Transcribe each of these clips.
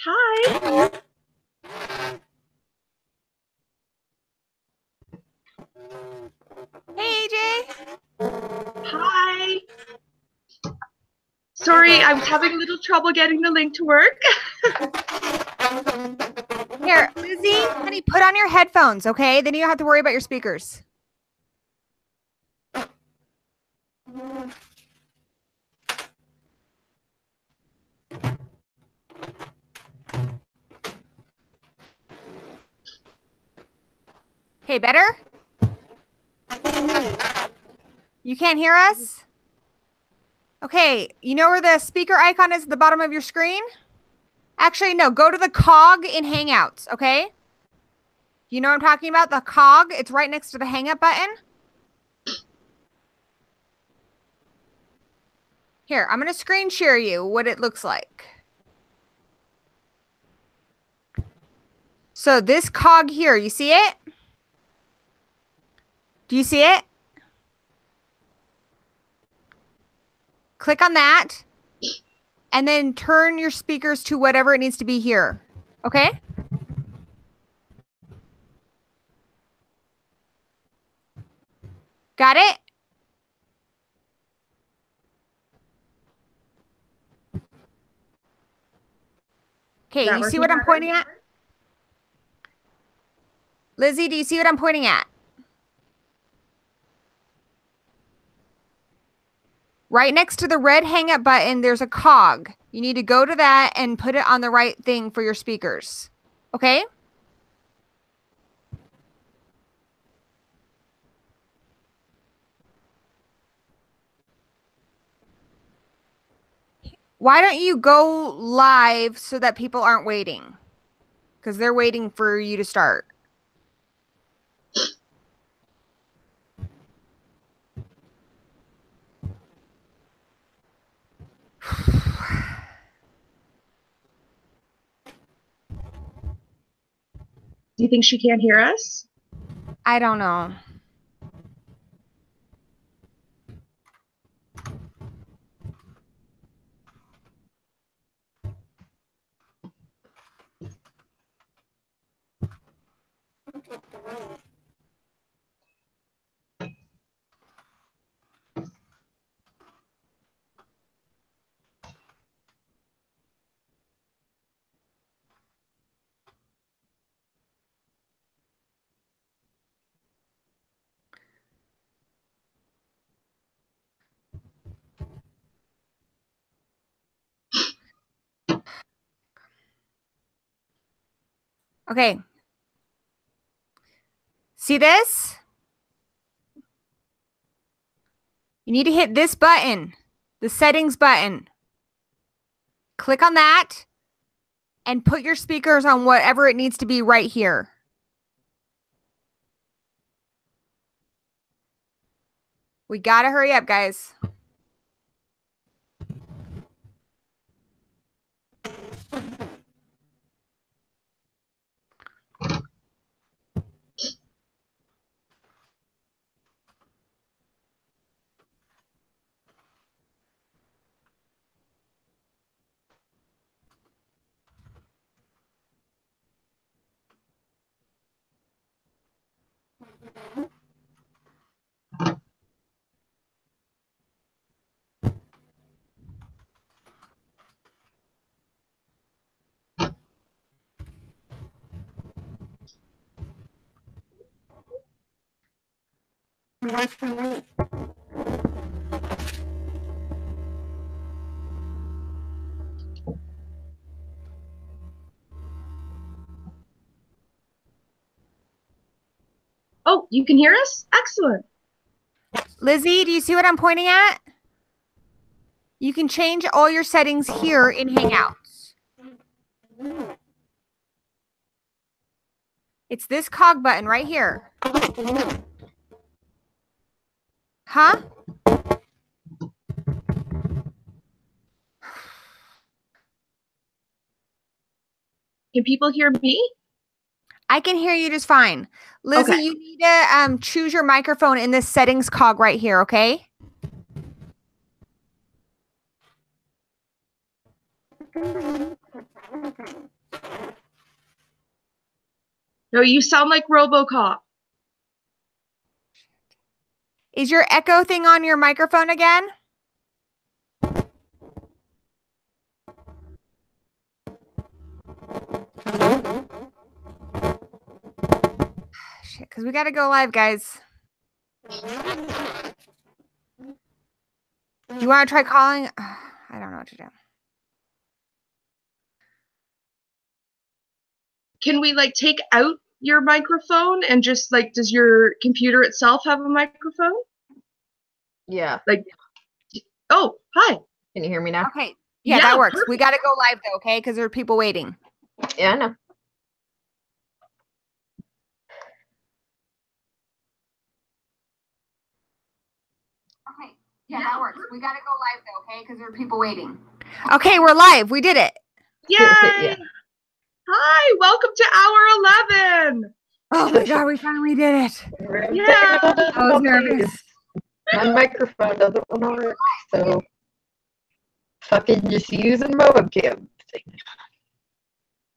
Hi. Hey, AJ. Hi. Sorry, I was having a little trouble getting the link to work. Here, Lizzie, honey, put on your headphones, okay? Then you don't have to worry about your speakers. Okay, better? You can't hear us? Okay, you know where the speaker icon is at the bottom of your screen? Actually, no, go to the cog in Hangouts, okay? You know what I'm talking about? The cog, it's right next to the Hangout button. Here, I'm going to screen share you what it looks like. So this cog here, you see it? Do you see it? Click on that. And then turn your speakers to whatever it needs to be here. Okay? Got it? Okay, you see what I'm pointing at? Lizzie, do you see what I'm pointing at? Right next to the red hang up button, there's a cog. You need to go to that and put it on the right thing for your speakers. Okay? Why don't you go live so that people aren't waiting? Because they're waiting for you to start. Do you think she can't hear us? I don't know. Okay. See this? You need to hit this button, the settings button. Click on that and put your speakers on whatever it needs to be right here. We got to hurry up, guys. Oh, you can hear us? Excellent. Lizzie, do you see what I'm pointing at? You can change all your settings here in Hangouts. It's this cog button right here. Huh? Can people hear me? I can hear you just fine. Lizzie, Okay. you need to choose your microphone in this settings cog right here, okay? No, you sound like RoboCop. Is your echo thing on your microphone again? Shit, because we got to go live, guys. You want to try calling? I don't know what to do. Can we like take out your microphone and just like, does your computer itself have a microphone? Yeah. Like, oh, hi. Can you hear me now? Okay. Yeah, that works. We got to go live though, okay? Because there are people waiting. Yeah, I know. Okay. Yeah, that works. We got to go live though, okay? Because there are people waiting. Okay, we're live. We did it. Yay! Yeah. Hi, welcome to hour 11. Oh my God, we finally did it. Yeah. I was nervous. My microphone doesn't want to work, so fucking just using my webcam.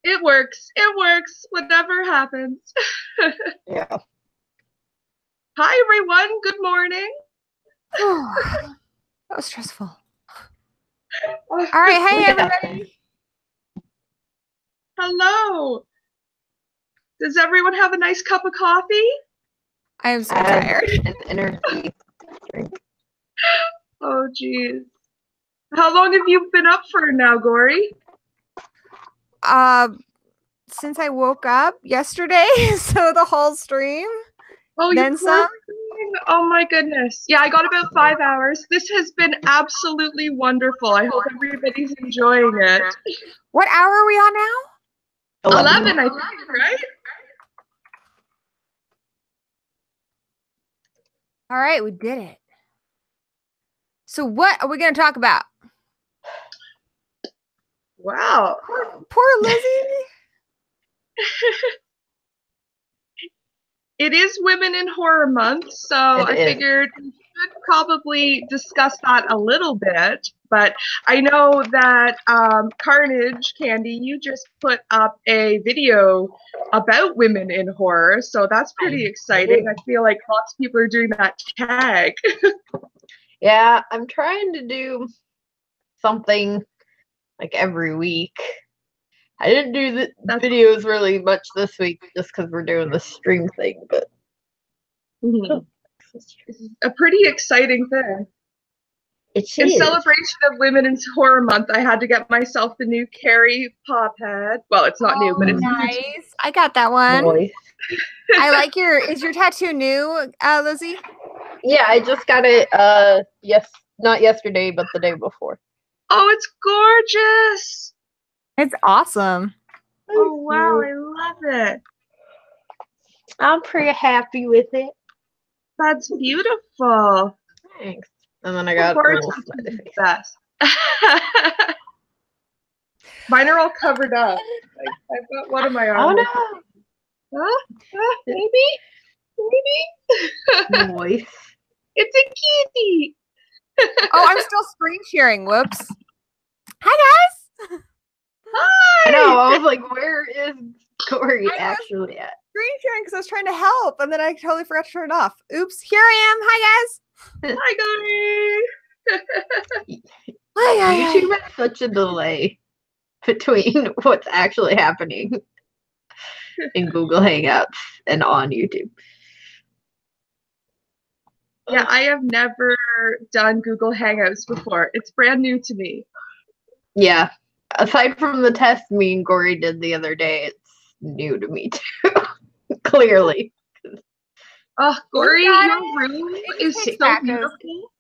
It works. It works. Whatever happens. Yeah. Hi, everyone. Good morning. That was stressful. All right. Hey, everybody. Hello. Does everyone have a nice cup of coffee? I am so tired. An energy drink. Oh, geez. How long have you been up for now, Gory? Since I woke up yesterday, so the whole stream. Oh, Then you some. Oh my goodness. Yeah, I got about 5 hours. This has been absolutely wonderful. I hope everybody's enjoying it. What hour are we on now? 11, I think, right? All right, we did it. So what are we going to talk about? Wow. Poor Lizzie. It is Women in Horror Month, so I figured we should probably discuss that a little bit. But I know that CarnageCandyy, you just put up a video about women in horror, so that's pretty exciting. I feel like lots of people are doing that tag. Yeah, I'm trying to do something like every week. I didn't do the videos really much this week just because we're doing the stream thing, but It's a pretty exciting thing. In celebration of Women in Horror Month, I had to get myself the new Carrie pop head. Well, it's not new, but it's nice. I got that one. Nice. I like is your tattoo new, Lizzie? Yeah, I just got it not yesterday, but the day before. Oh, it's gorgeous. It's awesome. Oh wow, I love it. I'm pretty happy with it. That's beautiful. Thanks. And then I got a little smiley face. Best. Mine are all covered up. I've got one of my arms. Oh no! Maybe? Voice. It's a kitty. Oh, I'm still screen sharing. Whoops. Hi, guys. Hi. I know. I was like, where is Gory actually at? Screen sharing because I was trying to help, and then I totally forgot to turn it off. Oops. Here I am. Hi, guys. Hi, Gory. Hi. YouTube has such a delay between what's actually happening in Google Hangouts and on YouTube. Yeah, I have never done Google Hangouts before. It's brand new to me. Yeah. Aside from the test me and Gory did the other day, it's new to me too. Clearly. Oh, Gory, your room is so beautiful.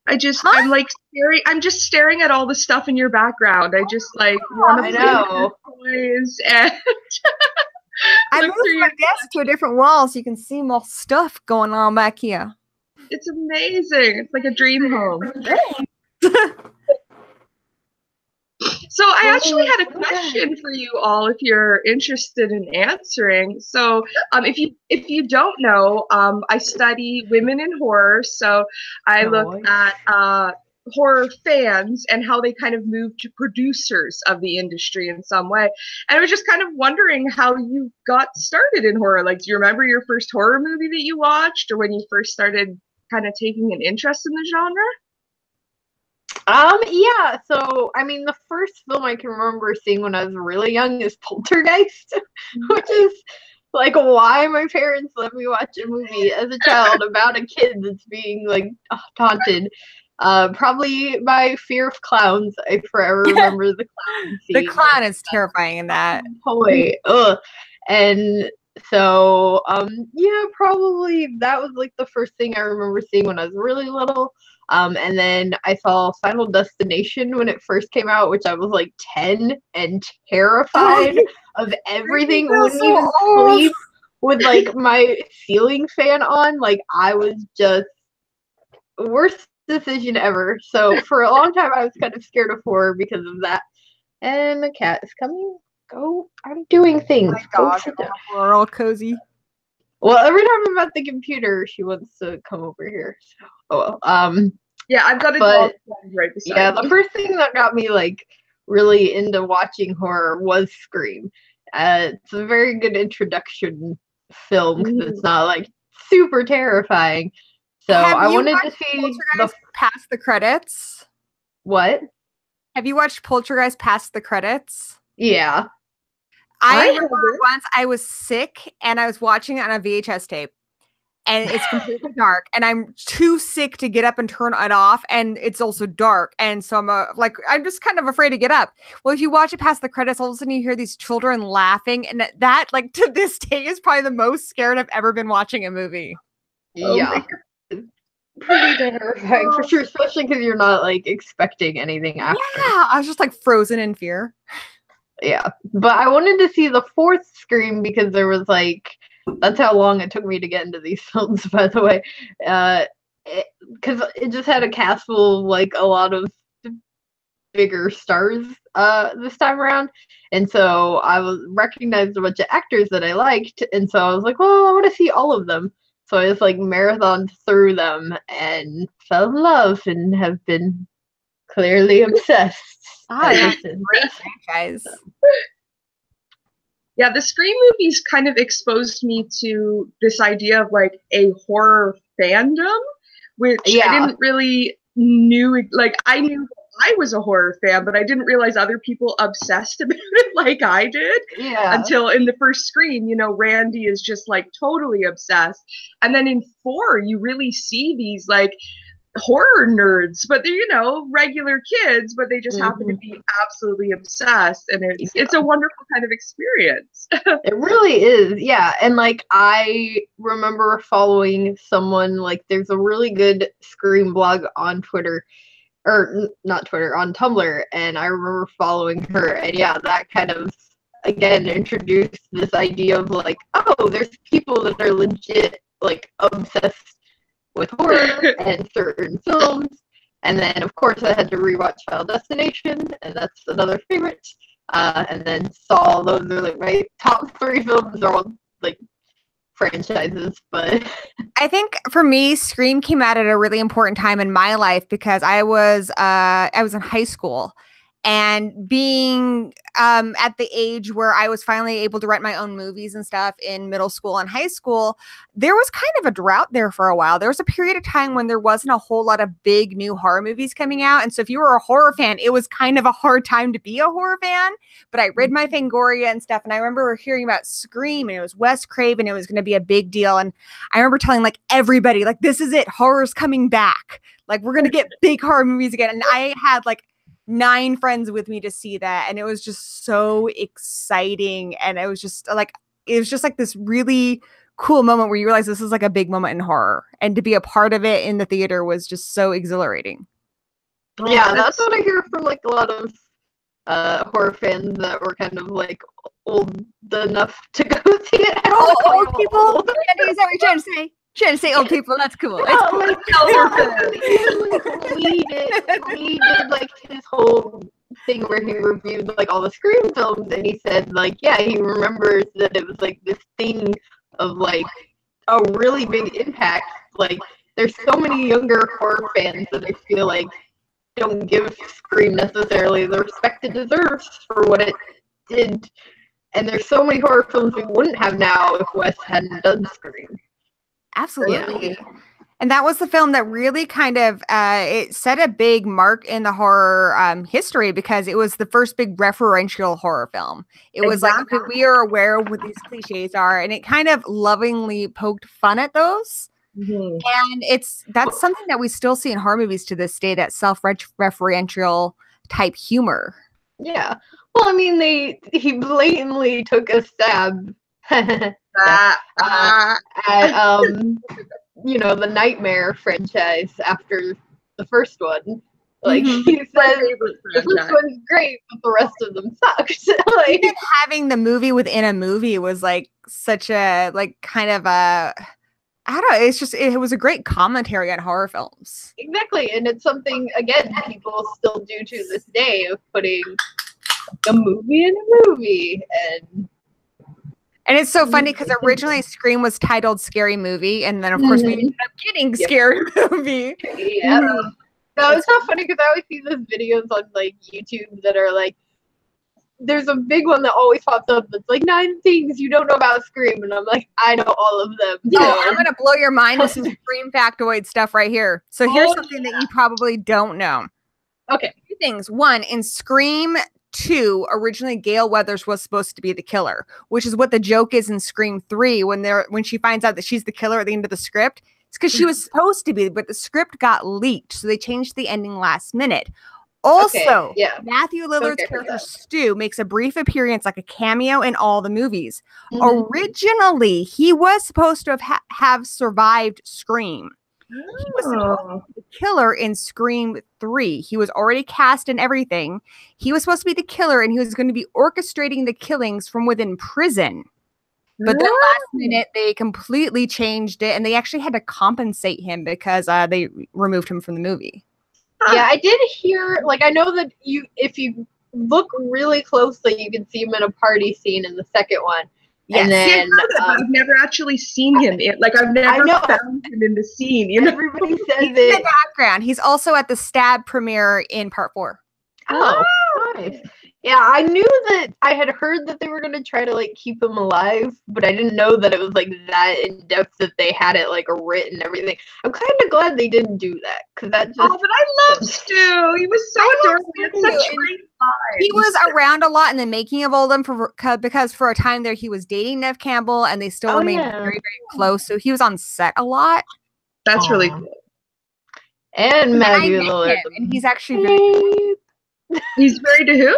I'm just staring at all the stuff in your background. I just like want to play with toys and I moved my desk to a different wall so you can see more stuff going on back here. It's amazing. It's like a dream home. So I actually had a question for you all if you're interested in answering. So if you don't know, I study women in horror. So I look at horror fans and how they kind of move to producers of the industry in some way. And I was just kind of wondering how you got started in horror. Like, do you remember your first horror movie that you watched, or when you first started kind of taking an interest in the genre? Yeah, so I mean the first film I can remember seeing when I was really young is Poltergeist, which is like why my parents let me watch a movie as a child about a kid that's being like taunted. Probably my fear of clowns. I forever remember the clown scene. The clown is terrifying in that. Boy, ugh. And so, yeah, probably that was like the first thing I remember seeing when I was really little. And then I saw Final Destination when it first came out, which I was like 10 and terrified of everything. Wouldn't even sleep with like my ceiling fan on. Like I was just worst decision ever. So for a long time I was kind of scared of horror because of that. And the cat is coming. Go. I'm doing things. Oh my God, we're all cozy. Well, every time I'm at the computer, she wants to come over here. So, oh well. Yeah, I've got a dog right beside me. The first thing that got me like really into watching horror was Scream. It's a very good introduction film because it's not like super terrifying. So I wanted to see past the credits. What? Have you watched Poltergeist past the credits? Yeah. I remember once I was sick and I was watching it on a VHS tape. And it's completely dark, and I'm too sick to get up and turn it off, and it's also dark, and so I'm just kind of afraid to get up. Well, if you watch it past the credits, all of a sudden you hear these children laughing, and that like to this day is probably the most scared I've ever been watching a movie. Yeah, pretty terrifying for sure, especially because you're not like expecting anything after. Yeah, I was just like frozen in fear. Yeah, but I wanted to see the fourth Scream because there was like. That's how long it took me to get into these films, by the way. Because it just had a cast full of, like, a lot of bigger stars this time around. And so I recognized a bunch of actors that I liked. And so I was like, well, I want to see all of them. So I just, like, marathoned through them and fell in love and have been clearly obsessed. That's a great franchise. Yeah, the Scream movies kind of exposed me to this idea of like a horror fandom, which I didn't really knew. Like I knew I was a horror fan, but I didn't realize other people obsessed about it like I did. Yeah. Until in the first Scream, you know, Randy is just like totally obsessed, and then in 4, you really see these like horror nerds, but they're, you know, regular kids, but they just happen to be absolutely obsessed, and it's a wonderful kind of experience. It really is. Yeah. And like I remember following someone, like there's a really good Scream blog on Twitter, or not Twitter, on Tumblr, and I remember following her, and yeah, that kind of again introduced this idea of like, oh, there's people that are legit like obsessed with horror and certain films. And then of course I had to rewatch Final Destination, and that's another favorite. And then Saw, those are like my top 3 films, are all like franchises. But I think for me, Scream came out at a really important time in my life because I was in high school, and being at the age where I was finally able to rent my own movies and stuff in middle school and high school, there was kind of a drought there for a while. There was a period of time when there wasn't a whole lot of big new horror movies coming out. And so if you were a horror fan, it was kind of a hard time to be a horror fan. But I read my Fangoria and stuff, and I remember hearing about Scream, and it was Wes Craven. It was going to be a big deal. And I remember telling like everybody, like, this is it. Horror's coming back. Like, we're going to get big horror movies again. And I had like 9 friends with me to see that, and it was just so exciting, and it was just like this really cool moment where you realize this is like a big moment in horror, and to be a part of it in the theater was just so exhilarating. Yeah, that's what I hear from like a lot of horror fans that were kind of like old enough to go see it. Old people? Is that what you're trying to say? Trying to say old people, that's cool. It's cool. He did like his whole thing where and he reviewed like all the Scream films, and he said like, yeah, he remembers that it was like this thing of like a really big impact. Like, there's so many younger horror fans that I feel like don't give Scream necessarily the respect it deserves for what it did. And there's so many horror films we wouldn't have now if Wes hadn't done Scream. Absolutely. Yeah. And that was the film that really kind of, it set a big mark in the horror history because it was the first big referential horror film. It was like, okay, we are aware of what these cliches are, and it kind of lovingly poked fun at those. Mm-hmm. And that's something that we still see in horror movies to this day, that self-referential type humor. Yeah. Well, I mean, he blatantly took a stab at you know, the Nightmare franchise after the first one. Like, he said, this one's great, but the rest of them sucked. Like, even having the movie within a movie was like such a, like, kind of a, I don't know, it's just, it was a great commentary on horror films. Exactly, and it's something, again, people still do to this day, of putting a movie in a movie. And it's so funny because originally Scream was titled Scary Movie, and then of course we ended up getting Scary Movie. Yeah. No, it's so funny because I always see those videos on like YouTube that are like, there's a big one that always pops up that's like 9 things you don't know about Scream, and I'm like, I know all of them. Oh, I'm gonna blow your mind. This is Scream factoid stuff right here. So here's something that you probably don't know. Okay. 2 things. 1, in Scream 2, originally Gale Weathers was supposed to be the killer, which is what the joke is in Scream 3 when she finds out that she's the killer at the end of the script. It's because she was supposed to be, but the script got leaked, so they changed the ending last minute. Also, Matthew Lillard's character Stu makes a brief appearance, like a cameo, in all the movies. Originally, he was supposed to have survived Scream. He was supposed to be the killer in Scream 3. He was already cast and everything. He was supposed to be the killer, and he was going to be orchestrating the killings from within prison. But then last minute, they completely changed it, and they actually had to compensate him because they removed him from the movie. Yeah, I did hear, like, I know that if you look really closely, you can see him in a party scene in the second one. Yes. And then, I've never actually seen him. I've never found him in the scene. You know? Everybody says he's in the background. He's also at the Stab premiere in part 4. Oh, nice. Yeah, I knew that I had heard that they were going to try to, like, keep him alive, but I didn't know that it was, like, that in-depth that they had it, like, written and everything. I'm kind of glad they didn't do that, because that just... Oh, but I love Stu! He was so adorable. He had such a great vibe. He was around a lot in the making of Oldham because for a time there he was dating Neve Campbell, and they still remained very, very close, so he was on set a lot. That's really cool. And Matthew Lillard. And he's actually very... He's married to who?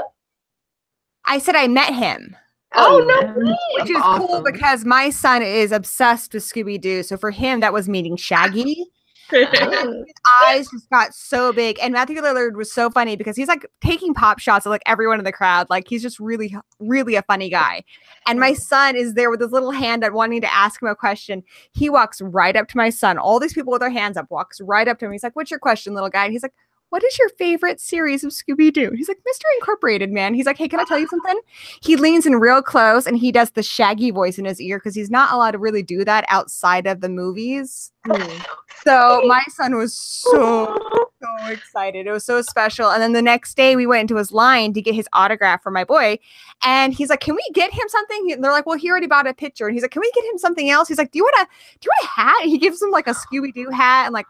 I said I met him. Oh, no way. Which is cool because my son is obsessed with Scooby-Doo. So for him, that was meeting Shaggy. His eyes just got so big. And Matthew Lillard was so funny because he's like taking pop shots at like everyone in the crowd. Like he's just really, really a funny guy. And my son is there with his little hand up wanting to ask him a question. He walks right up to my son. All these people with their hands up, walks right up to him. He's like, "What's your question, little guy?" And he's like, "What is your favorite series of Scooby-Doo?" He's like, "Mr. Incorporated, man." He's like, "Hey, can I tell you something?" He leans in real close and he does the Shaggy voice in his ear because he's not allowed to really do that outside of the movies. So my son was so excited. It was so special. And then the next day we went into his line to get his autograph for my boy. And he's like, "Can we get him something?" And they're like, "Well, he already bought a picture." And he's like, "Can we get him something else?" He's like, do you want a hat? And he gives him like a Scooby-Doo hat and like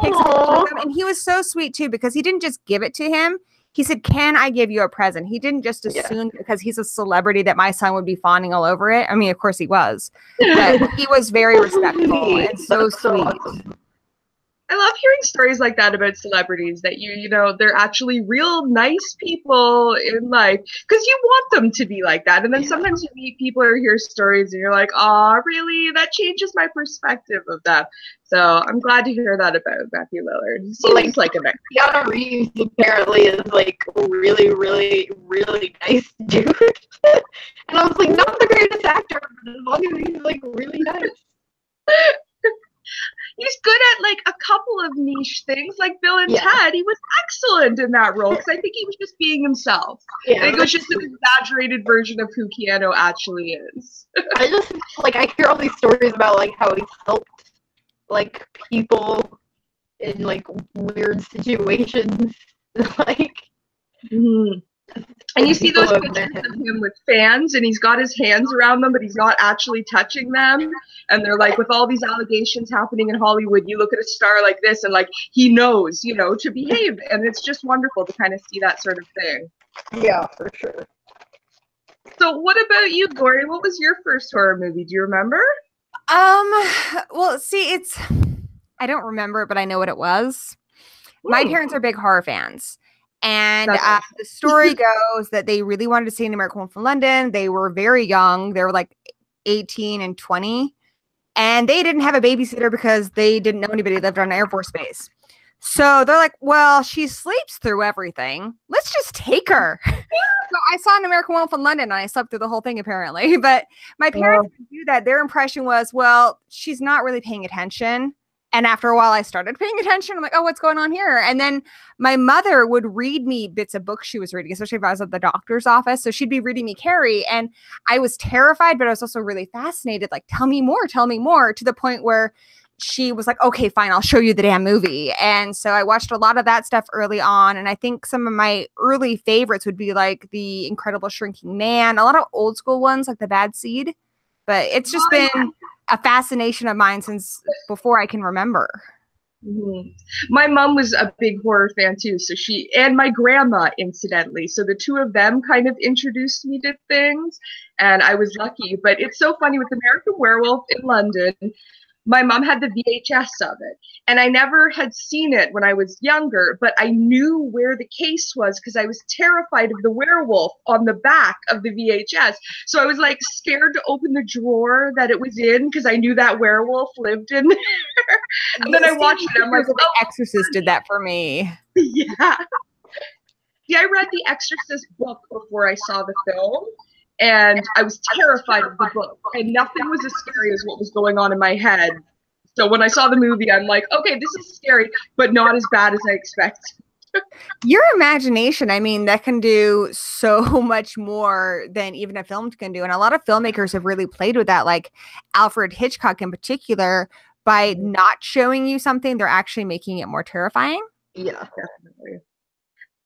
takes a picture with him. And he was so sweet too because he didn't just give it to him. He said, "Can I give you a present?" He didn't just assume because he's a celebrity that my son would be fawning all over it. I mean, of course he was, but he was very respectful and so sweet. I love hearing stories like that about celebrities that you know, they're actually real nice people in life because you want them to be like that. And then sometimes you meet people or hear stories and you're like, "Oh, really? That changes my perspective of that." So I'm glad to hear that about Matthew Lillard. He seems like a nice Keanu Reeves apparently is like really, really, really nice dude. And I was like, not the greatest actor, but as long as he's like really nice. he's good at like a couple of niche things, like Bill and Yeah. Ted. He was excellent in that role because I think he was just being himself. Yeah, I think it was just an exaggerated version of who Keanu actually is. I just like I hear all these stories about like how he's helped like people in like weird situations, like. Mm-hmm. And you see those pictures of him with fans, and he's got his hands around them, but he's not actually touching them. And they're like, with all these allegations happening in Hollywood, you look at a star like this, and like he knows, you know, to behave. And it's just wonderful to kind of see that sort of thing. Yeah, for sure. So, what about you, Gory? What was your first horror movie? Do you remember? Well, see, I don't remember, but I know what it was. My parents are big horror fans. And the story goes that they really wanted to see an American Wolf in London. They were very young. They were like 18 and 20. And they didn't have a babysitter because they didn't know anybody who lived on an Air Force base. So they're like, well, she sleeps through everything. Let's just take her. So I saw an American Wolf in London and I slept through the whole thing apparently. But my parents didn't do that. Their impression was, well, she's not really paying attention. And after a while, I started paying attention. I'm like, oh, what's going on here? And then my mother would read me bits of books she was reading, especially if I was at the doctor's office. So she'd be reading me Carrie. And I was terrified, but I was also really fascinated. Like, tell me more, to the point where she was like, okay, fine, I'll show you the damn movie. And so I watched a lot of that stuff early on. And I think some of my early favorites would be like The Incredible Shrinking Man, a lot of old school ones like The Bad Seed. But it's just been a fascination of mine since before I can remember. Mm-hmm. My mom was a big horror fan too, so and my grandma, incidentally, so the two of them kind of introduced me to things, and I was lucky. But it's so funny with American Werewolf in London. My mom had the VHS of it, and I never had seen it when I was younger, but I knew where the case was because I was terrified of the werewolf on the back of the VHS. So I was like scared to open the drawer that it was in because I knew that werewolf lived in there. And then I watched it. I'm like, The Exorcist did that for me. Yeah. Yeah, I read the Exorcist book before I saw the film. And I was terrified of the book, and nothing was as scary as what was going on in my head. So when I saw the movie, I'm like, okay, this is scary, but not as bad as I expected. Your imagination, I mean, that can do so much more than even a film can do. And a lot of filmmakers have really played with that, like Alfred Hitchcock in particular, by not showing you something, they're actually making it more terrifying. Yeah, definitely.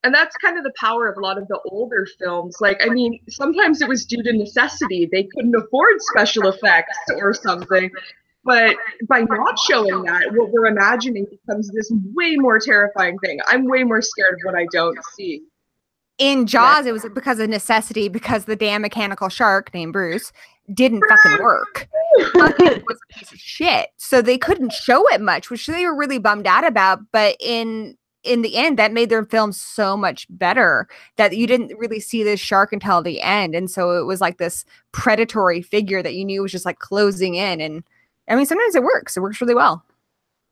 And that's kind of the power of a lot of the older films. Like, I mean, sometimes it was due to necessity. They couldn't afford special effects or something. But by not showing that, what we're imagining becomes this way more terrifying thing. I'm way more scared of what I don't see. In Jaws, it was because of necessity, because the damn mechanical shark named Bruce didn't fucking work. It was a piece of shit. So they couldn't show it much, which they were really bummed out about. But in the end, that made their film so much better that you didn't really see this shark until the end. And so it was like this predatory figure that you knew was just like closing in. And I mean, sometimes it works. It works really well.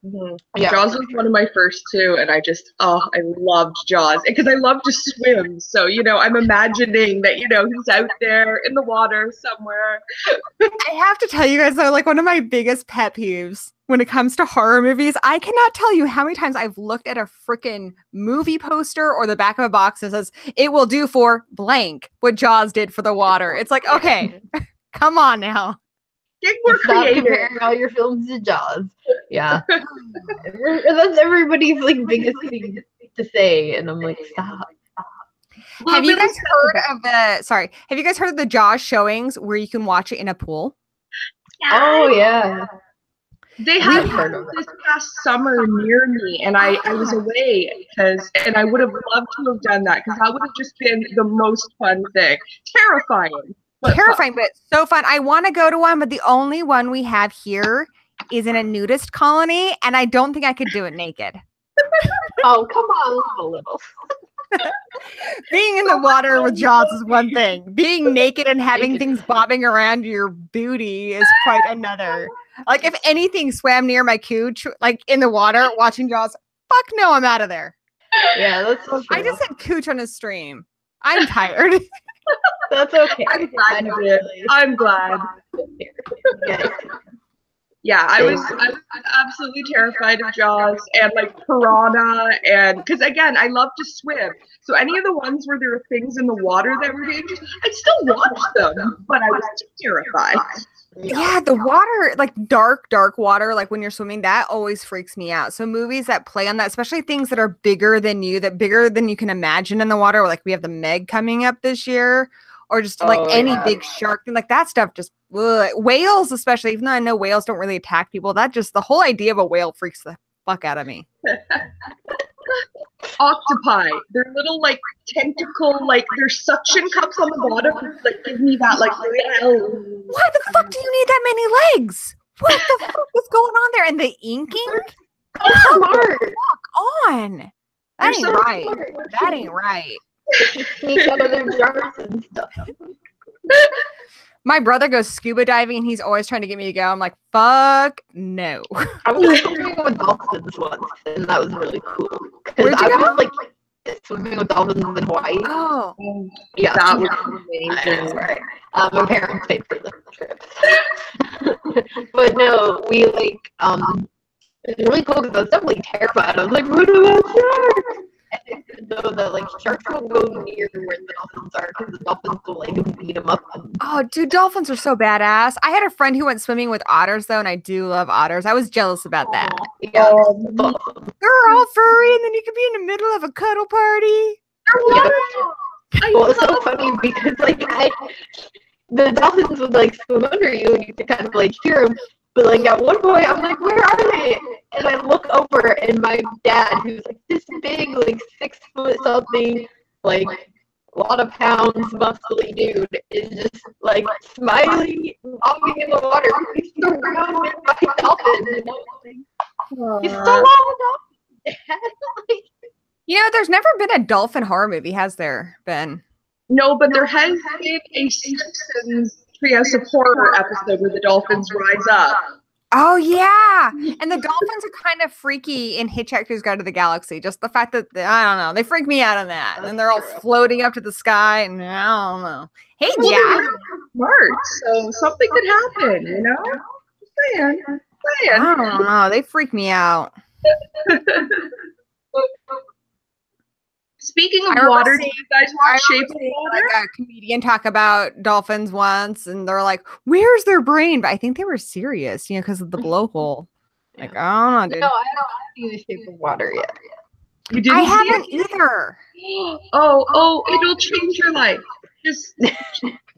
Mm-hmm. Yeah. Jaws was one of my first two, and I loved Jaws because I love to swim. So, you know, I'm imagining that, you know, he's out there in the water somewhere. I have to tell you guys, though, like one of my biggest pet peeves when it comes to horror movies, I cannot tell you how many times I've looked at a freaking movie poster or the back of a box that says, it will do for blank what Jaws did for the water. It's like, okay, come on now. Get more creative. Comparing all your films to Jaws. Yeah. That's everybody's like biggest thing to say, and I'm like, stop. Well, have you guys heard of the Jaws showings where you can watch it in a pool? Oh yeah. They had this past summer near me, and I was away and I would have loved to have done that because that would have just been the most fun thing. Terrifying. But so fun. I want to go to one, but the only one we have here is in a nudist colony, and I don't think I could do it naked. Oh, come on, a little. Being in the water with Jaws is one thing. Being naked and having things bobbing around your booty is quite another. Like, if anything swam near my cooch, like in the water, watching Jaws, fuck no, I'm out of there. Yeah, that's so true. I just said cooch on a stream. I'm tired. That's okay. I'm glad. Yeah. Yeah, I was absolutely terrified of Jaws and like Piranha, and because again, I love to swim. So any of the ones where there were things in the water that were dangerous, I'd still watch them, but I was still terrified. Yeah, the water, like dark water, like when you're swimming, that always freaks me out. So movies that play on that, especially things that are bigger than you, that bigger than you can imagine in the water, like we have the Meg coming up this year, or just like any big shark thing, like that stuff just, whales especially, even though I know whales don't really attack people, that just, the whole idea of a whale freaks the fuck out of me. Octopi, their little like tentacle, like their suction cups on the bottom, like give me that like. Why the fuck do you need that many legs? What the fuck is going on there? And the inking? Fuck on. That ain't right. That ain't right. Sneak out of their jars and stuff. My brother goes scuba diving and he's always trying to get me to go. I'm like, fuck no. I was swimming with dolphins once, and that was really cool. Where'd you go? Like swimming with dolphins in Hawaii. Oh. Yeah. That was amazing. Right. My parents paid for the trip. But no, we like, it's really cool because I was definitely terrified. I was like, what are those sharks? I didn't know that like sharks will go near where the dolphins are because the dolphins will like beat them up. Oh, dude, dolphins are so badass. I had a friend who went swimming with otters though, and I do love otters. I was jealous about that. Yeah, they're all furry, and then you could be in the middle of a cuddle party. Well, it's so funny because like the dolphins would like swim under you, and you could kind of like hear them. But like at one point, I'm like, where are they? And I look over, and my dad, who's like this big, like 6 foot something, like a lot of pounds, muscly dude, is just like smiling, walking in the water. He's surrounded by dolphins. He's so long. You know, there's never been a dolphin horror movie, has there been? No, but there has been a Simpsons Treehouse of Horror episode where the dolphins rise up. Oh, yeah. And the dolphins are kind of freaky in Hitchhiker's Guide to the Galaxy. Just the fact that, I don't know, they freak me out on that. And they're all floating up to the sky, and I don't know. Hey, Jack. Smart, so something could happen, you know? Just saying. I don't know. They freak me out. Speaking of water, do you guys watch Shape of Water? Like a comedian talk about dolphins once, and they're like, "Where's their brain?" But I think they were serious, you know, because of the blowhole. Like, I don't know, dude. No, I haven't seen The Shape of Water yet. You didn't? I haven't either. Oh, it'll change your life. Just.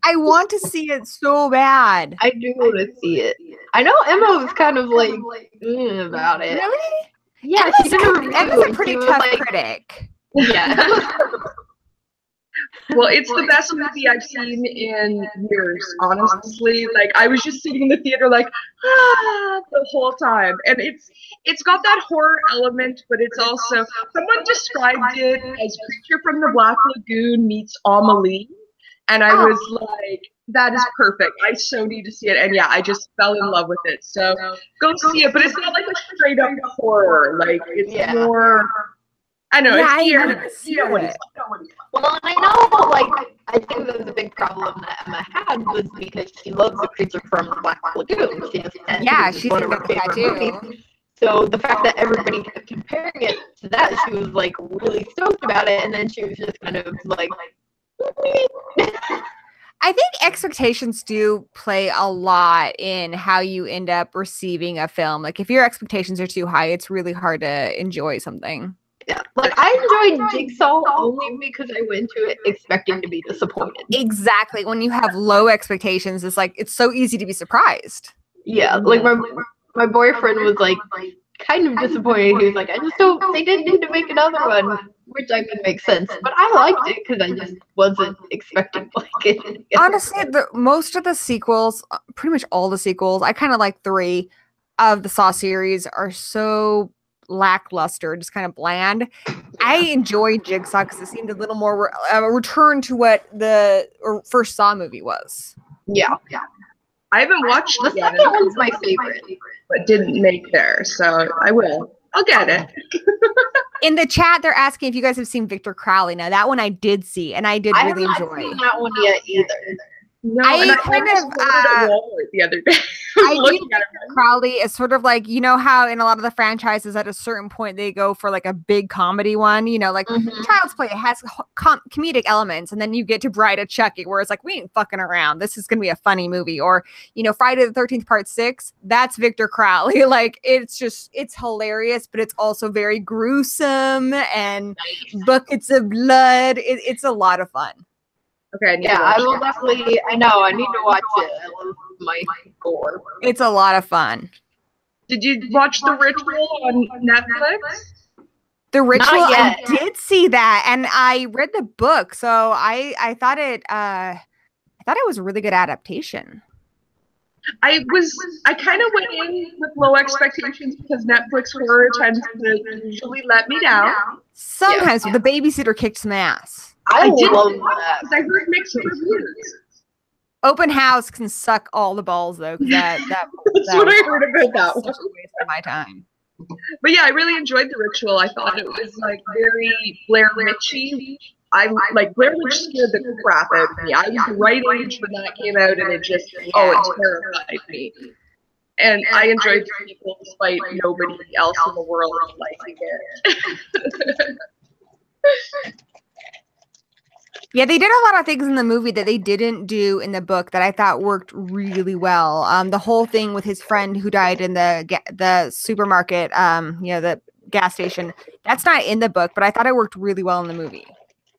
I want to see it so bad. I do want to see it. I know Emma was kind of like about it. Really? Yeah, Emma's a pretty tough critic. Yeah. Well, it's the best movie I've seen in years, honestly. Like, I was just sitting in the theater like, the whole time. And it's got that horror element, but it's also, someone described it as Creature from the Black Lagoon meets Amelie. And I was like, that is perfect. I so need to see it. And yeah, I just fell in love with it. So go see it. But it's not like a straight up horror. Like, it's more... I know. Well, I know, like, I think that was a big problem that Emma had was because she loves The Creature from the Black Lagoon. She's one of her favorite movies. So the fact that everybody kept comparing it to that, she was, like, really stoked about it, and then she was just kind of, like... I think expectations do play a lot in how you end up receiving a film. Like, if your expectations are too high, it's really hard to enjoy something. Yeah, like I enjoyed Jigsaw only because I went to it expecting to be disappointed. Exactly. When you have low expectations, it's like it's so easy to be surprised. Yeah, like my boyfriend was like kind of disappointed. He was like, they didn't need to make another one, which I mean makes sense. But I liked it because I just wasn't expecting like it. Honestly, most of the sequels, pretty much all the sequels, I kind of like 3 of the Saw series are so lackluster, just kind of bland. I enjoyed Jigsaw because it seemed a little more a return to what the first Saw movie was. Yeah. I haven't watched the second one's my favorite, but didn't make there, so I will. I'll get it. In the chat, they're asking if you guys have seen Victor Crowley. Now that one I did see, and I did really enjoy. I haven't seen that one yet either. No, I kind of at Walmart the other day. I do think Crowley is sort of like, you know how in a lot of the franchises at a certain point they go for like a big comedy one, you know, like Child's Play has comedic elements, and then you get to Bride of Chucky where it's like, we ain't fucking around. This is going to be a funny movie. Or, you know, Friday the 13th Part 6, that's Victor Crowley. Like, it's hilarious, but it's also very gruesome and buckets of blood. It's a lot of fun. Okay, I will definitely. I know. I need to watch it. I love my gore. It's a lot of fun. Did you watch The Ritual on Netflix? The Ritual, I did see that, and I read the book, so I thought it was a really good adaptation. I kind of went in with low expectations because Netflix horror tends to usually let me down. Sometimes the babysitter kicked some ass. I love that. I heard mixed reviews. Open House can suck all the balls though. That's what I heard about that one. Such a waste of my time. But yeah, I really enjoyed The Ritual. I thought it was like very Blair Witchy. I like Blair Witch scared the crap out of me. I was the right age when that came out, and it just it terrified me. And I enjoyed the people despite nobody else in the world liking it. Yeah, they did a lot of things in the movie that they didn't do in the book that I thought worked really well. The whole thing with his friend who died in the supermarket, you know, the gas station, that's not in the book, but I thought it worked really well in the movie.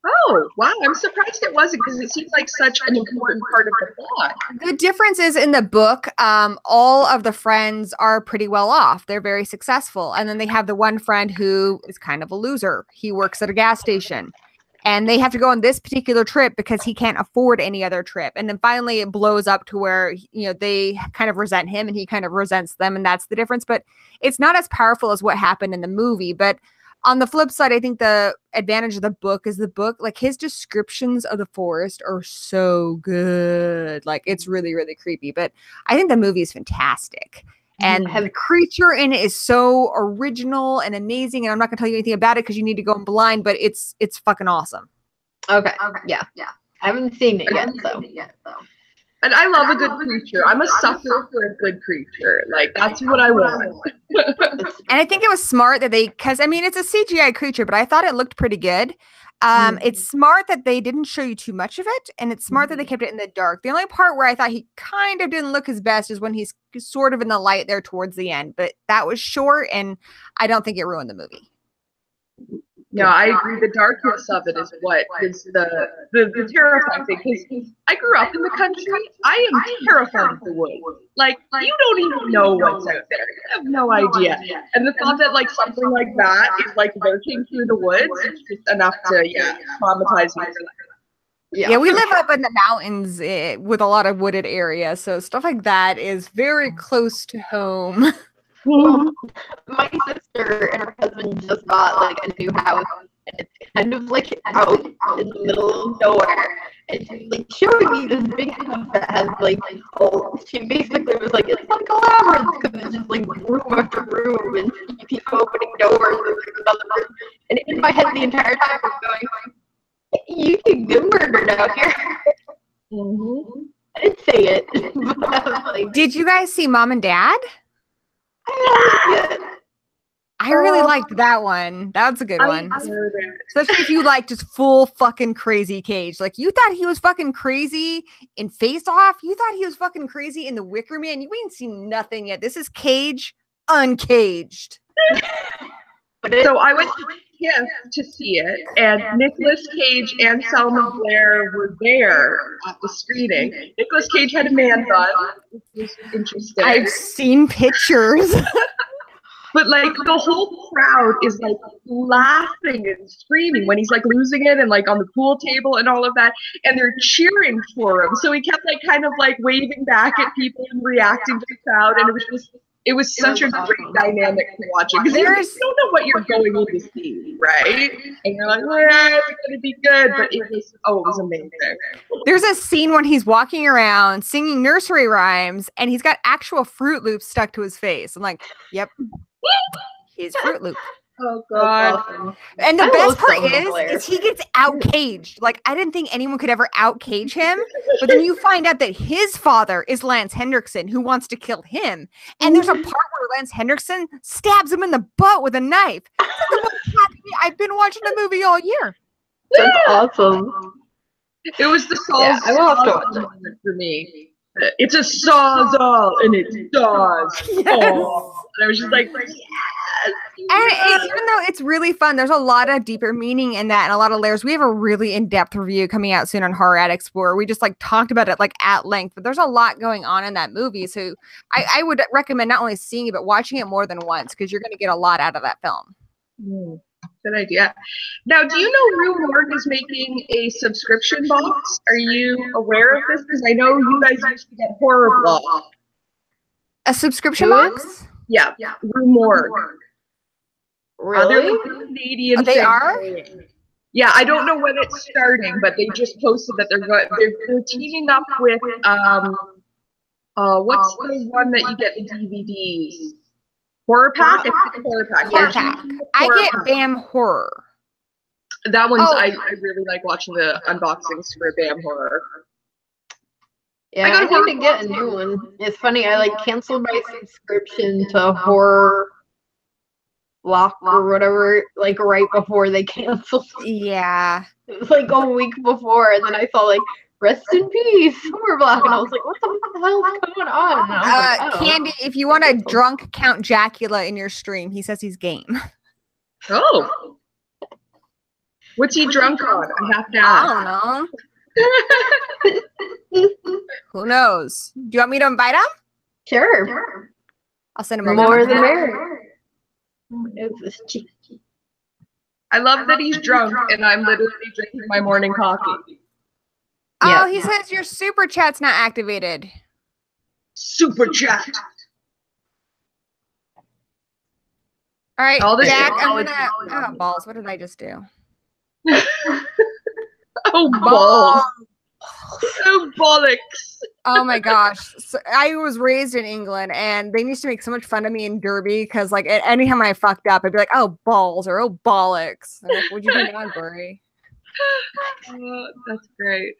Oh, wow. I'm surprised it wasn't because it seems like such an important part of the plot. The difference is in the book, all of the friends are pretty well off. They're very successful. And then they have the one friend who is kind of a loser. He works at a gas station. And they have to go on this particular trip because he can't afford any other trip. And then finally it blows up to where, you know, they kind of resent him and he kind of resents them. And that's the difference. But it's not as powerful as what happened in the movie. But on the flip side, I think the advantage of the book is like his descriptions of the forest are so good. Like it's really, really creepy. But I think the movie is fantastic. And the creature in it is so original and amazing. And I'm not going to tell you anything about it because you need to go in blind, but it's fucking awesome. Okay. Yeah. I haven't seen it yet, so. And I love a good creature. I'm a sucker for a good creature. Like, that's what I want. And I think it was smart that because I mean, it's a CGI creature, but I thought it looked pretty good. It's smart that they didn't show you too much of it, and it's smart that they kept it in the dark. The only part where I thought he kind of didn't look his best is when he's sort of in the light there towards the end, but that was short, and I don't think it ruined the movie. Yeah, I agree. The darkness of it is what is the terrifying thing. Because I grew up in the country. I am terrified of the woods. Like, you don't even know what's out there. You have no idea. And the thought that, like, something like that is, like, lurking through the woods is just enough to, traumatize me. Yeah, we live up in the mountains with a lot of wooded areas. So stuff like that is very close to home. My sister and her husband just bought like a new house, and it's kind of like out in the middle of nowhere. And she's like showing me this big house that has like she basically was like, it's like a labyrinth because it's just like room after room, and you keep opening doors and there's another room. And in my head the entire time I'm going, you can get murdered out here. I didn't say it, but I was like, did you guys see Mom and Dad? I really liked that one. That's a good one. Especially if you like just full fucking crazy Cage. Like, you thought he was fucking crazy in Face Off. You thought he was fucking crazy in The Wicker Man. You ain't seen nothing yet. This is Cage uncaged. So I went to see it, and Nicolas Cage and Selma Blair were there at the screening. Nicolas Cage had a man bun, which was interesting. I've seen pictures. But like the whole crowd is like laughing and screaming when he's like losing it and like on the pool table and all of that, and they're cheering for him. So he kept like kind of like waving back at people and reacting to the crowd, and it was such a great dynamic to watch it because you don't know what you're going in to see, right? And you're like, yeah, it's gonna be good, but it was amazing. There's a scene when he's walking around singing nursery rhymes, and he's got actual Fruit Loops stuck to his face. I'm like, yep, he's Fruit Loop. Oh God. Awesome. And the I best love part Sylvan Blair. is he gets out-caged. Like, I didn't think anyone could ever out-cage him. But then you find out that his father is Lance Hendrickson, who wants to kill him. And there's a part where Lance Hendrickson stabs him in the butt with a knife. It's like the most happy I've been watching the movie all year. That's awesome. It was the Yeah, I will have to watch Sawzall moment for me. It's a Sawzall and it's Saws. Yes. Oh. And I was just like, yes. And even though it's really fun, there's a lot of deeper meaning in that and a lot of layers. We have a really in-depth review coming out soon on Horror Addicts where we just like talked about it like at length. But there's a lot going on in that movie. So I would recommend not only seeing it, but watching it more than once because you're going to get a lot out of that film. Good idea. Now, do you know Rue Morgue is making a subscription box? Are you aware of this? Because I know you guys used to get Horror Block. A subscription box? Yeah, Rue Morgue. Really? They're like a Canadian They thing. are? Yeah, I don't know when it's starting, but they just posted that they're teaming up with what's the one that you get the DVDs? Horror Pack? I think it's Horror Pack. Horror Pack. I get BAM Horror. That one's I really like watching the unboxings for BAM Horror. Yeah, I need to get a new one. It's funny, I like canceled my subscription to Horror Block or whatever, like right before they canceled. Yeah. It was like a week before, and then I saw like rest in peace, Horror Block, and I was like, what the hell is going on? And I was like, oh. Candy, if you want a drunk Count Dracula in your stream, he says he's game. Oh. What's he drunk on? I have to ask. I don't know. Who knows? Do you want me to invite him? Sure. I'll send him a More link. the merrier. It was cheeky. I love that he's drunk and I'm literally drinking my morning coffee. Oh, Yeah. he says your super chat's not activated. Super chat. All right, All this Jack, I'm knowledge, gonna. Oh, balls. What did I just do? Oh, balls. Oh, bollocks. Oh my gosh. So I was raised in England and they used to make so much fun of me in Derby because like anytime I fucked up, I'd be like, oh balls or oh bollocks. I'm like, what'd you do now, Gory? That's great.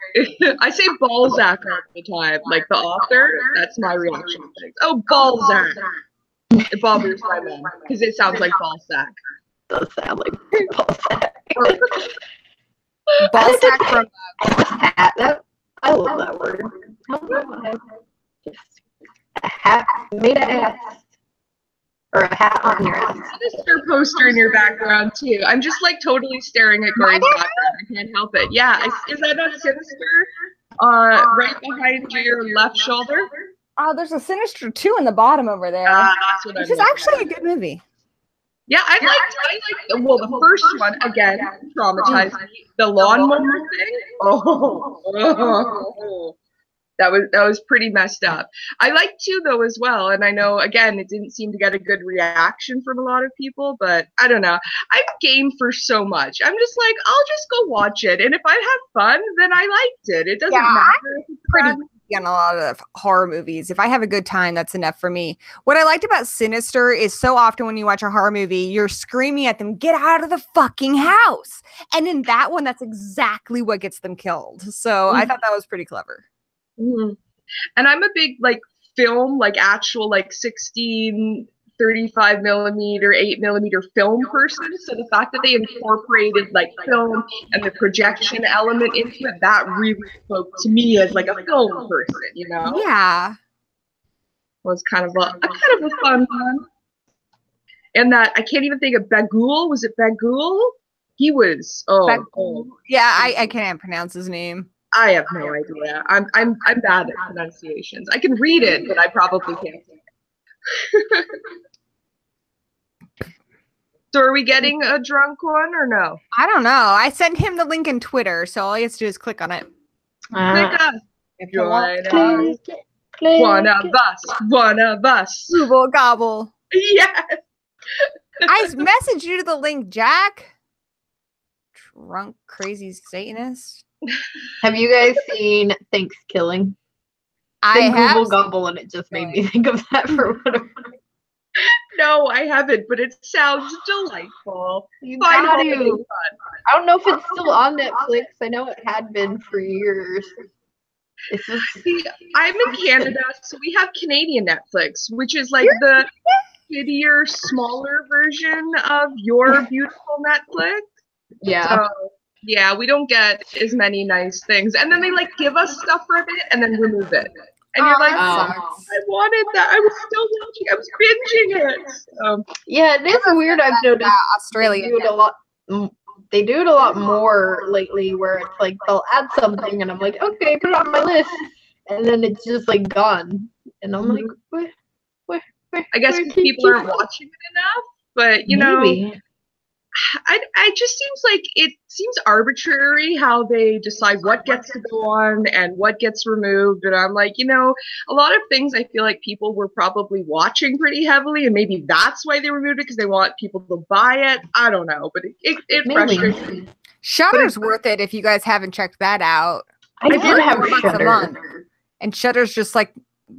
I say Balzac all the time. Like the author, that's my reaction to things. Oh, Balzac. It bothers my mom because it sounds like Balzac. It does sound like Balzac. Balzac from I love that word. Just a hat made of ass. Or a hat on your ass. Sinister poster in your background too. I'm just like totally staring at Gory's background. I can't help it. Yeah, is that not Sinister? Right behind your left shoulder. Oh, there's a Sinister 2 in the bottom over there. That's what which is actually a good movie. Yeah, I like well, the first one again traumatized me. The lawnmower thing. Oh. That was pretty messed up. I like 2 though as well, and I know again it didn't seem to get a good reaction from a lot of people, but I don't know. I'm game for so much. I'm just like, I'll just go watch it, and if I have fun, then I liked it. It doesn't matter if it's pretty fun. on a lot of horror movies. If I have a good time, that's enough for me. What I liked about Sinister is so often when you watch a horror movie, you're screaming at them, get out of the fucking house. And in that one, that's exactly what gets them killed. So I thought that was pretty clever. Mm-hmm. And I'm a big like film, like actual like 16, 35 millimeter, 8 millimeter film person. So the fact that they incorporated like film and the projection element into it, that really spoke to me as like a film person, you know? Yeah. Was kind of a fun one. And that I can't even think of Bagul. Was it Bagul? He was Yeah, I can't pronounce his name. I have no idea. I'm bad at pronunciations. I can read it, but I probably can't. So are we getting a drunk one or no? I don't know. I sent him the link in Twitter, so all he has to do is click on it. Click us. Join us. Click. One of us. One of us. Google gobble. Yes. I messaged you the link, Jack. Drunk crazy Satanist. Have you guys seen Thanksgiving? I have. Google gobble, and it just made me think of that for whatever. No, I haven't, but it sounds delightful. You Fine got holiday to. fun. I don't know if it's still on Netflix. I know it had been for years. It's just... See, I'm in Canada, so we have Canadian Netflix, which is like the shittier, smaller version of your beautiful Netflix. Yeah. So, yeah, we don't get as many nice things. And then they like give us stuff for a bit and then remove it. And you're like, oh, I wanted that. I was still watching. I was binging it. Yeah, it is weird. I've noticed Australia. They do it a lot more lately, where it's like they'll add something, and I'm like, okay, put it on my list, and then it's just like gone, and I'm like, where? I guess people aren't watching it enough, but you know. I just it seems arbitrary how they decide what gets to go on and what gets removed. And I'm like, you know, a lot of things I feel like people were probably watching pretty heavily, and maybe that's why they removed it, because they want people to buy it. I don't know, but it frustrates me. Shudder's worth it if you guys haven't checked that out. I did have Shudder. And Shudder's just like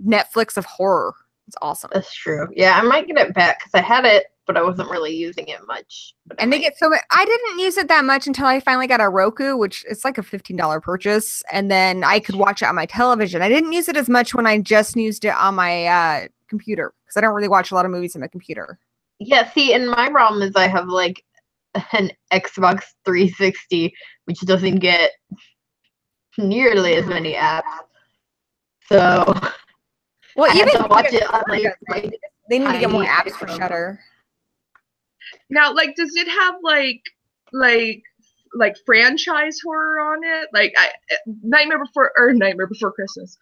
Netflix of horror. It's awesome. That's true. Yeah, I might get it back because I had it, but I wasn't really using it much. And they get so much. I didn't use it that much until I finally got a Roku, which is like a $15 purchase. And then I could watch it on my television. I didn't use it as much when I just used it on my computer, because I don't really watch a lot of movies on my computer. Yeah, see, and my problem is I have like an Xbox 360, which doesn't get nearly as many apps. So, well, I even have to watch it on they need to get more apps for Shudder. Now, like, does it have like franchise horror on it? Like, Nightmare Before Christmas.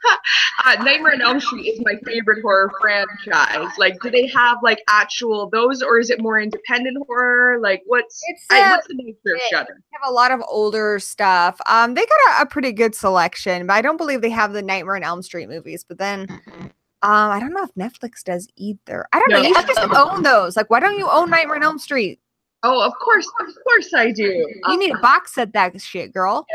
Nightmare on Elm Street is my favorite horror franchise. Like, do they have like actual those, or is it more independent horror? Like, what's the nature of Shudder? They have a lot of older stuff. They got a pretty good selection, but I don't believe they have the Nightmare on Elm Street movies. But then, I don't know if Netflix does either. I don't know. You should just own those. Like, why don't you own Nightmare on Elm Street? Oh, of course I do. You need a box set that shit, girl.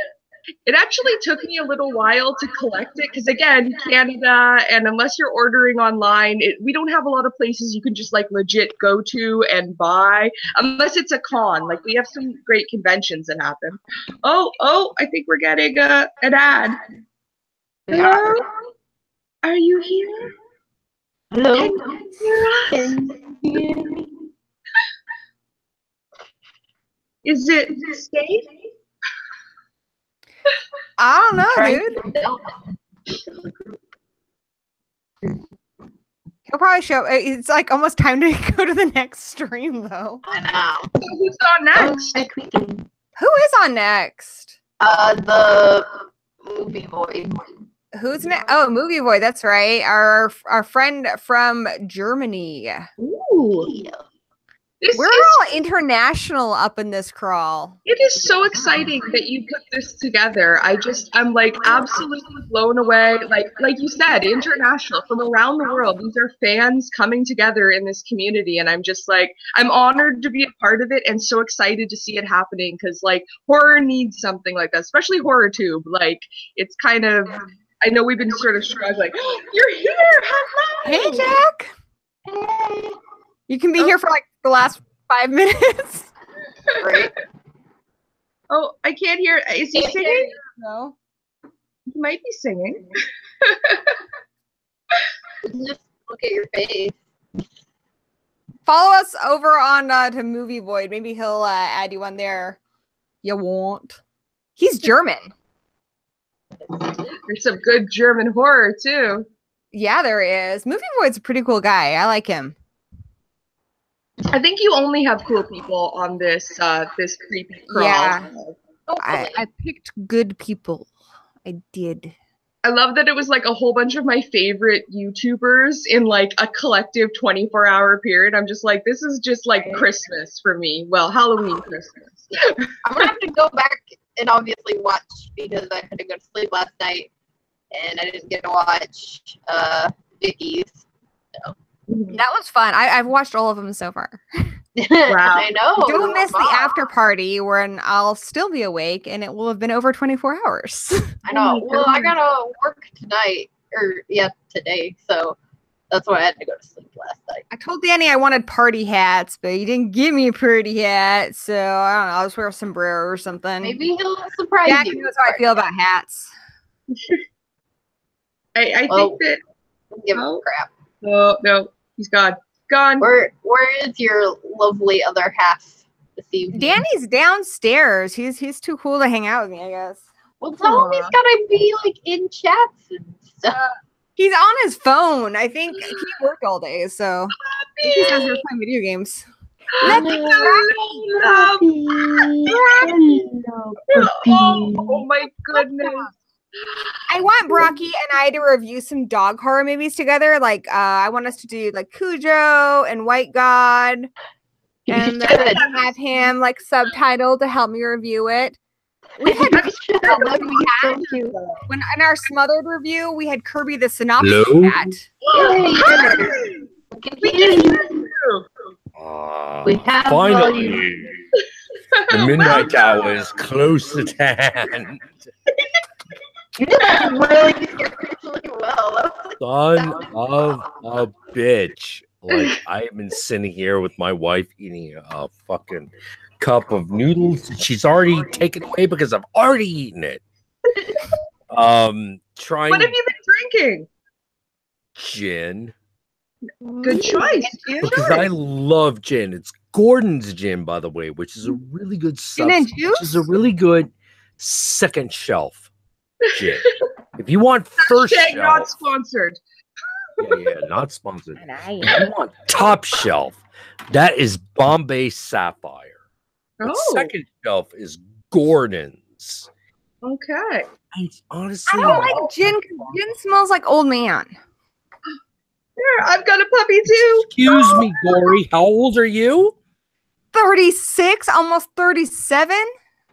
It actually took me a little while to collect it because, again, Canada, and unless you're ordering online, we don't have a lot of places you can just like legit go to and buy, unless it's a con. Like, we have some great conventions that happen. Oh, I think we're getting an ad. Hello? Are you here? Hello? Can you hear us? Is it safe? I don't know, dude. He'll probably show. It's like almost time to go to the next stream, though. I know. Who's on next? Who is on next? The Movie Boy. Who's next? Oh, Movie Boy. That's right. Our friend from Germany. Ooh. We're all international up in this crawl. It is so exciting that you put this together. I'm like absolutely blown away. Like you said, international from around the world. These are fans coming together in this community, and I'm just like, I'm honored to be a part of it and so excited to see it happening, because like horror needs something like that, especially horror tube. Like, it's kind of, I know we've been sort of struggling. You're here. Hello. Hey, Jack. Hey. You can be here for like the last 5 minutes. Right. Oh, I can't hear. Is he singing? No. He might be singing. Just look at your face. Follow us over on to Movie Void. Maybe he'll add you on there. You won't. He's German. There's some good German horror too. Yeah, there is. Movie Void's a pretty cool guy. I like him. I think you only have cool people on this this creepy crawl. Yeah. I picked good people. I did. I love that it was like a whole bunch of my favorite YouTubers in like a collective 24-hour period. I'm just like, this is just like Christmas for me. Well, Halloween Christmas. I'm gonna have to go back and obviously watch, because I had to go to sleep last night and I didn't get to watch Vicky's. So. That was fun. I've watched all of them so far. Wow. I know. Don't miss the after party when I'll still be awake and it will have been over 24 hours. I know. Well, I gotta work tonight, or today. So That's why I had to go to sleep last night. I told Danny I wanted party hats, but he didn't give me a party hat, so I don't know. I'll just wear a sombrero or something. Maybe he'll surprise Danny you. knows how I feel about hats. I think that. Give him crap. No, he's gone. Gone. Where is your lovely other half this evening? Danny's downstairs. He's too cool to hang out with me, I guess. Well, tell him he's gotta be like in chats and stuff. He's on his phone. I think he worked all day, so he says he's playing video games. Oh my goodness. I want Brocky and I to review some dog horror movies together. Like, I want us to do like Cujo and White God, and then have him like subtitled to help me review it. We had when in our smothered review, we had Kirby the synopsis cat. We have finally, the midnight hour is close at hand. You did that really well. Son of a bitch. Like, I've been sitting here with my wife eating a fucking cup of noodles. She's already taken away because I've already eaten it. Trying. What have you been drinking? Gin. Good choice. Because I love gin. It's Gordon's gin, by the way, which is a really good substance. Which is a really good second shelf gin. If you want first shelf, not sponsored. Yeah, not sponsored. If you want top shelf, that is Bombay Sapphire. The second shelf is Gordon's. Okay. Honestly, I don't like gin because gin smells like old man. Here, I've got a puppy too. Excuse me, Gory. How old are you? 36, almost 37.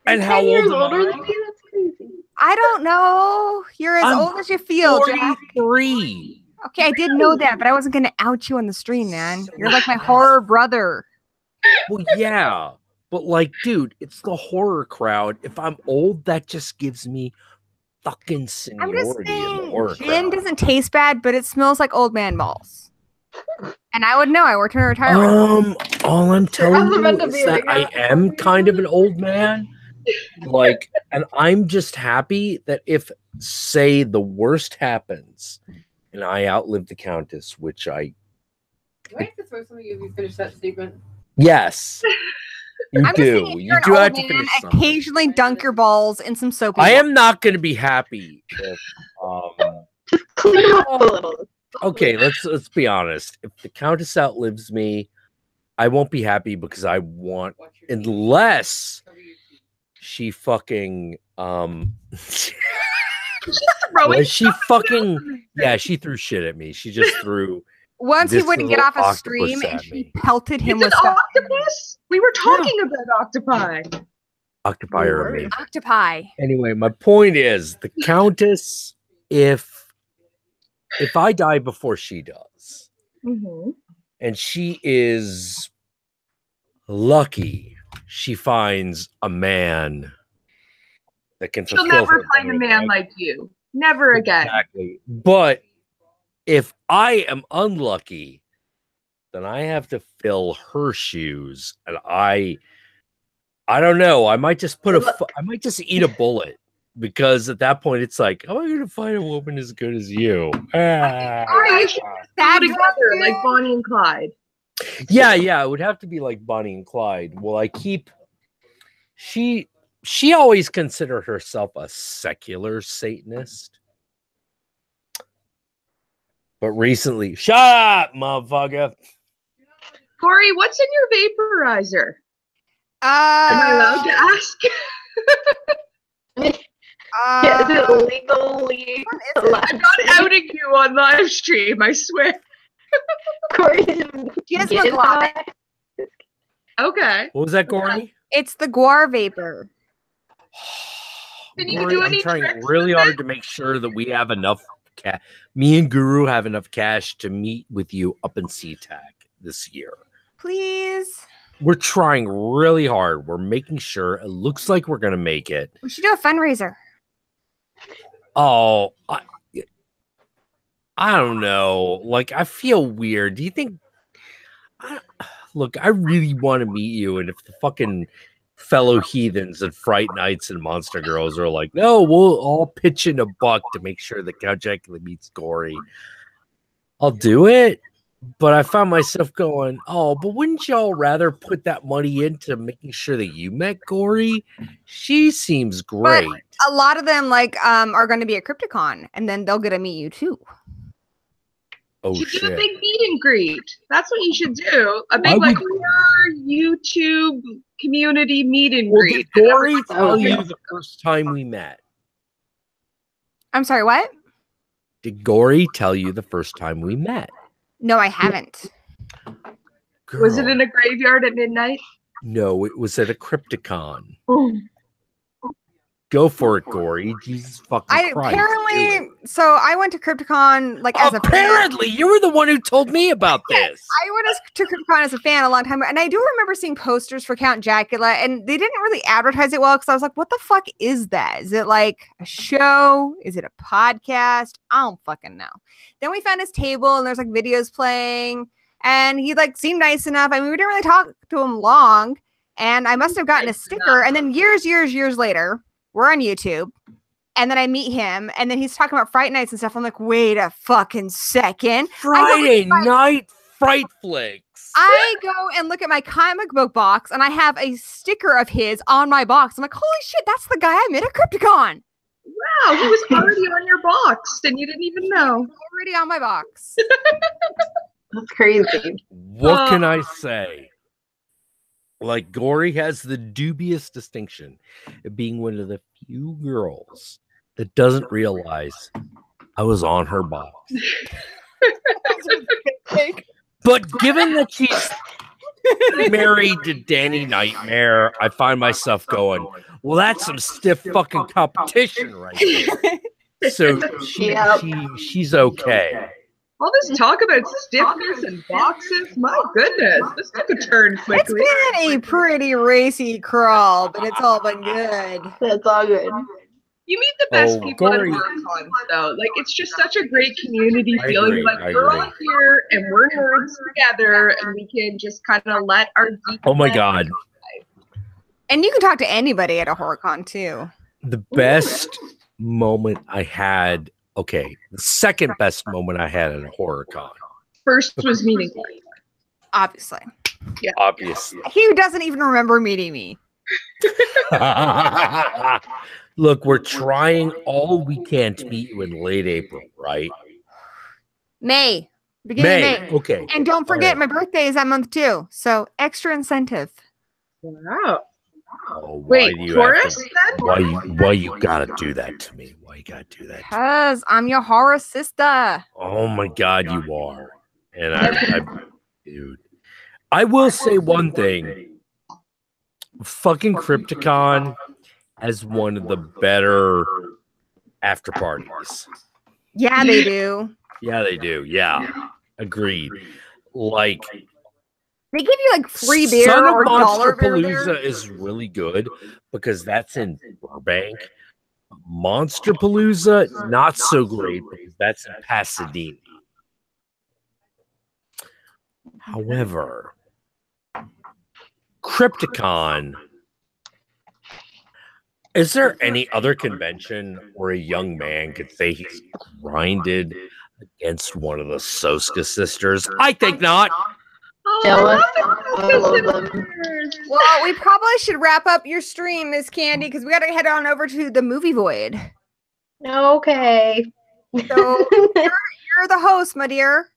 And how old am I? That's crazy. I don't know. You're as old as you feel, Jack. 43. Okay, I did know that, but I wasn't going to out you on the stream, man. You're like my horror brother. Well, yeah. But, like, dude, it's the horror crowd. If I'm old, that just gives me fucking seniority. I'm just in the saying, horror gin crowd. doesn't taste bad, but it smells like old man balls. And I would know. I worked in a retirement. All I'm telling you meant to is be that I like am kind of an old man. Like, and I'm just happy that if, say, the worst happens and I outlive the Countess, which I... Do I have to throw something if you finish that statement? Yes. You I'm do. just saying, if You you're do an have old to man, finish something. occasionally dunk your balls in some soapy I water. am not going to be happy if... Just clean up a little. Okay, let's be honest. If the Countess outlives me, I won't be happy because I want... Unless she fucking... Throwing she fucking... Yeah, she threw shit at me. She just threw... Once he this wouldn't get little off a octopus stream and at she me. pelted him It's with an stuff. octopus? We were talking about octopi. Octopi are amazing. Octopi. Anyway, my point is, the Countess, if I die before she does, Mm-hmm. and she is lucky, she finds a man that can She'll fulfill never her find a dream, man right? like you. Never again. Exactly. But if I am unlucky, then I have to fill her shoes, and I don't know. I might just I might just eat a bullet, because at that point it's like, how am I going to find a woman as good as you? You should Sad go together like Bonnie and Clyde. Yeah, it would have to be like Bonnie and Clyde. Well, she always considered herself a secular Satanist. But recently, shut up, motherfucker. Corey, what's in your vaporizer? Am I allowed to ask? Is it legally allowed? I'm not outing you on live stream, I swear. She has McLovin. Okay. What was that, Gory? It's the guar vapor. Can you Gory, do I'm any trying tricks really with hard it? to make sure that we have enough cash. Me and Guru have enough cash to meet with you up in SeaTac this year. Please. We're trying really hard. We're making sure. It looks like we're going to make it. We should do a fundraiser. Oh, I don't know. Like, I feel weird. Do you think? Look, I really want to meet you, and if the fucking fellow heathens and Fright Nights and Monster Girls are like, no, we'll all pitch in $1 to make sure that CarnageCandyy meets Gory, I'll do it. But I found myself going, oh, but wouldn't y'all rather put that money into making sure that you met Gory? She seems great. But a lot of them are going to be at CryptoCon, and then they'll get to meet you too. Oh, you shit. do a big meet and greet. That's what you should do. A big YouTube community meet and greet. Did Gory tell you the first time we met? I'm sorry, what? Did Gory tell you the first time we met? No, I haven't. Girl. Was it in a graveyard at midnight? No, it was at a CryptoCon. Oh. Go for it, Gory. Jesus fucking Christ. Apparently, so I went to CryptoCon as a fan. Apparently, you were the one who told me about this. I went to CryptoCon as a fan a long time ago, and I do remember seeing posters for CountJacula, and they didn't really advertise it well because I was like, what the fuck is that? Is it like a show? Is it a podcast? I don't fucking know. Then we found his table, and there's like videos playing, and he seemed nice enough. I mean, we didn't really talk to him long, and I must have gotten a sticker, and then years later, we're on YouTube, and then I meet him, and then he's talking about Fright Nights and stuff. I'm like, wait a fucking second. Friday night Fright Flicks. I go and look at my comic book box, and I have a sticker of his on my box. I'm like, holy shit, that's the guy I met at CryptoCon. Wow, he was already on your box, and you didn't even know. Already on my box. That's crazy. What can I say? Like, Gory has the dubious distinction of being one of the few girls that doesn't realize I was on her box. But given that she's married to Danny Nightmare, I find myself going, well, that's some stiff fucking competition right there. So she's okay. All this talk about stiffness and boxes, my goodness, this took a turn quickly. It's been a pretty racy crawl, but it's all been good. That's all good. You meet the best people at HorrorCon, though. Like, it's just such a great community feeling. Like, we're all here, and we're nerds together, and we can just kind of let our geek. Oh my god! And you can talk to anybody at a HorrorCon too. The best moment I had. Okay, the second best moment I had at a HorrorCon. First was meeting Gory. Obviously. Yeah. Obviously. He doesn't even remember meeting me. Look, we're trying all we can to meet you in late April, right? Beginning of May. Okay. And don't forget, my birthday is that month too. So extra incentive. Wow. Oh, wait, Taurus then? Why you gotta do that to me? Why you gotta do that? Because I'm your horror sister. Oh my god, you are. And I dude. I will say one thing. Fucking CryptoCon has one of the better after parties. Yeah, they do. Yeah, they do. Yeah. Agreed. Like, they give you free beer Son or of Monsterpalooza is really good because that's in Burbank. Monsterpalooza, not so great because that's in Pasadena. However, CryptoCon, is there any other convention where a young man could say he's grinded against one of the Soska sisters? I think not. Jealous. Well, we probably should wrap up your stream, Miss Candy, because we got to head on over to the movie void. Okay. So you're the host, my dear.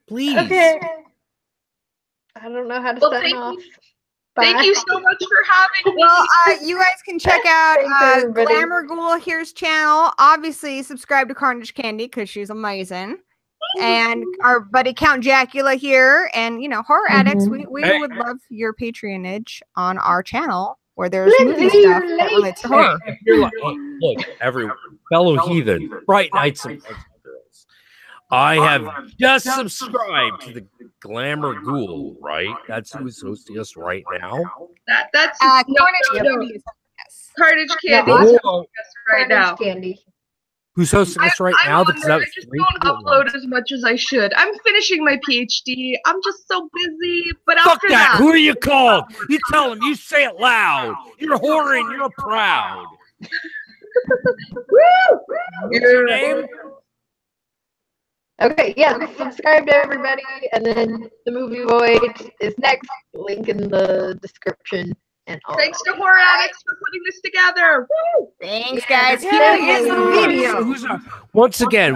Please. Okay. I don't know how to sign off. Thank you so much for having me. Well, you guys can check out Glamour Ghoul here's channel. Obviously, subscribe to CarnageCandyy because she's amazing. And our buddy CountJacula here, and Horror Addicts. We would love your patronage on our channel where there's movie stuff that relates to horror. Look, everyone, fellow heathen, Fright Nights and Girls. I have just subscribed to the Glamour Ghoul, right? That's who's hosting us right now. That's CarnageCandyy. CarnageCandyy right now. CarnageCandyy. Who's hosting this right now? I just don't upload as much as I should. I'm finishing my PhD. I'm just so busy. But fuck after that. Who are you called? You tell them. You say it loud. You're whoring. You're proud. Woo! What's your name? Okay, yeah, subscribe to everybody, and then the movie void is next. Link in the description. And all. Thanks to Horror Addicts for putting this together. Woo! Thanks, guys. Here is the video. Once again,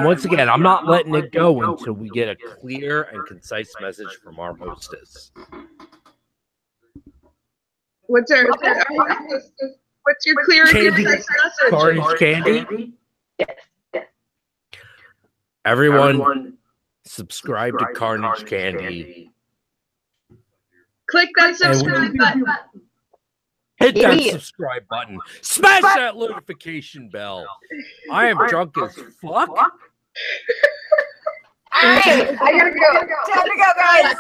I'm not letting it go until we get a clear and concise message from our hostess. What's your clear and concise message? CarnageCandyy? Yes. Everyone, subscribe to CarnageCandyy. Click that subscribe button. Hit that subscribe button. Smash that notification bell. I am drunk as fuck. All right. I gotta go. Time to go, guys.